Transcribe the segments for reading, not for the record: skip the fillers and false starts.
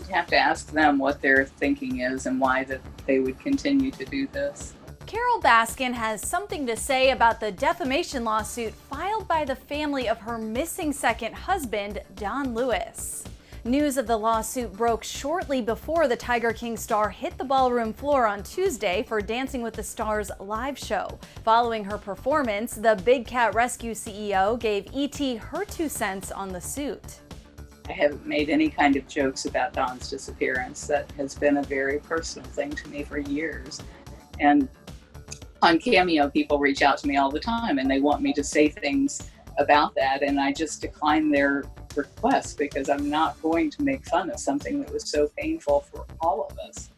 Have to ask them what their thinking is and why that they would continue to do this. Carole Baskin has something to say about the defamation lawsuit filed by the family of her missing second husband, Don Lewis. News of the lawsuit broke shortly before the Tiger King star hit the ballroom floor on Tuesday for Dancing with the Stars live show. Following her performance, the Big Cat Rescue CEO gave ET her 2 cents on the suit. I haven't made any kind of jokes about Don's disappearance. That has been a very personal thing to me for years. And on Cameo, people reach out to me all the time and they want me to say things about that, and I just decline their request because I'm not going to make fun of something that was so painful for all of us.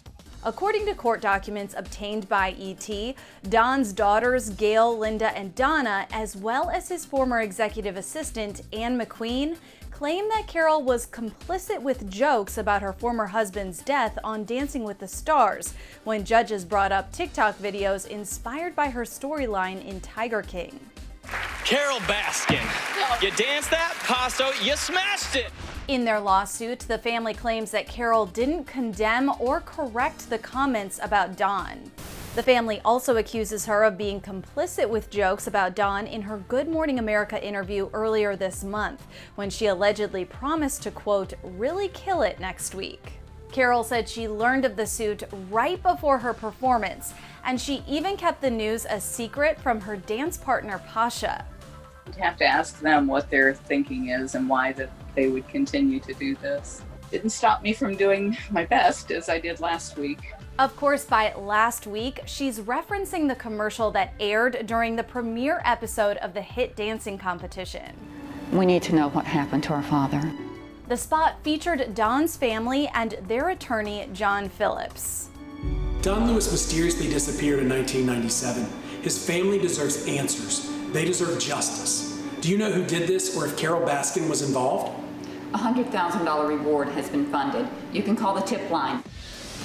According to court documents obtained by ET, Don's daughters, Gail, Linda, and Donna, as well as his former executive assistant, Anne McQueen, claim that Carole was complicit with jokes about her former husband's death on Dancing with the Stars when judges brought up TikTok videos inspired by her storyline in Tiger King. Carole Baskin, you danced that, Paso, you smashed it! In their lawsuit, the family claims that Carole didn't condemn or correct the comments about Don. The family also accuses her of being complicit with jokes about Don in her Good Morning America interview earlier this month, when she allegedly promised to, quote, really kill it next week. Carole said she learned of the suit right before her performance, and she even kept the news a secret from her dance partner, Pasha. You have to ask them what their thinking is and why that they would continue to do this. Didn't stop me from doing my best as I did last week. Of course, by last week, she's referencing the commercial that aired during the premiere episode of the hit dancing competition. We need to know what happened to our father. The spot featured Don's family and their attorney, John Phillips. Don Lewis mysteriously disappeared in 1997. His family deserves answers. They deserve justice. Do you know who did this or if Carole Baskin was involved? A $100,000 reward has been funded. You can call the tip line.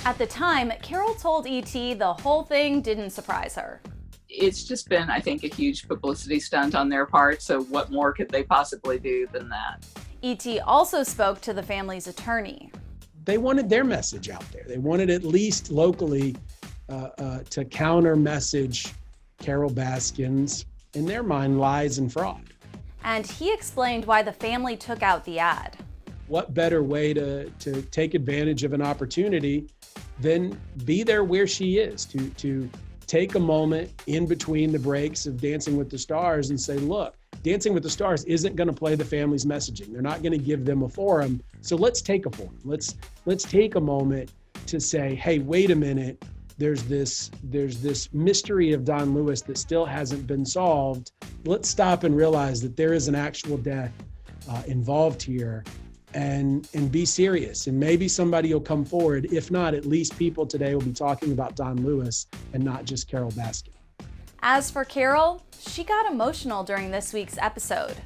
At the time, Carole told ET the whole thing didn't surprise her. It's just been, I think, a huge publicity stunt on their part, so what more could they possibly do than that? ET also spoke to the family's attorney. They wanted their message out there. They wanted at least locally to counter message Carole Baskin's, in their mind, lies and fraud. And he explained why the family took out the ad. What better way to take advantage of an opportunity than be there where she is, to take a moment in between the breaks of Dancing with the Stars and say, look, Dancing with the Stars isn't going to play the family's messaging. They're not going to give them a forum. So let's take a forum. Let's take a moment to say, hey, wait a minute. There's this mystery of Don Lewis that still hasn't been solved. Let's stop and realize that there is an actual death involved here and be serious. And maybe somebody will come forward. If not, at least people today will be talking about Don Lewis and not just Carole Baskin. As for Carole, she got emotional during this week's episode.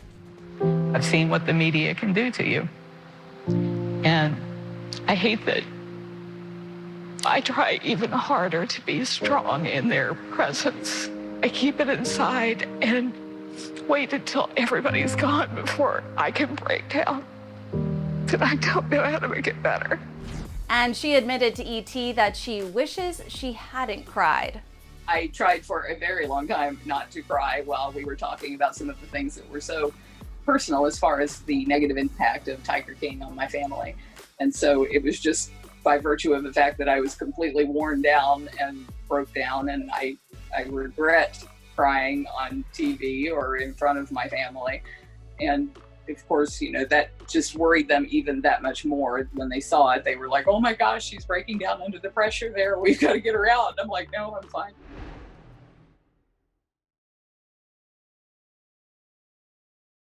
I've seen what the media can do to you. And I hate that I try even harder to be strong in their presence. I keep it inside and wait until everybody's gone before I can break down. And I don't know how to make it better. And she admitted to ET that she wishes she hadn't cried. I tried for a very long time not to cry while we were talking about some of the things that were so personal as far as the negative impact of Tiger King on my family. And so it was just by virtue of the fact that I was completely worn down and broke down, and I regret crying on TV or in front of my family. And of course, you know, that just worried them even that much more. When they saw it, they were like, oh my gosh, she's breaking down under the pressure there. We've got to get her out. And I'm like, no, I'm fine.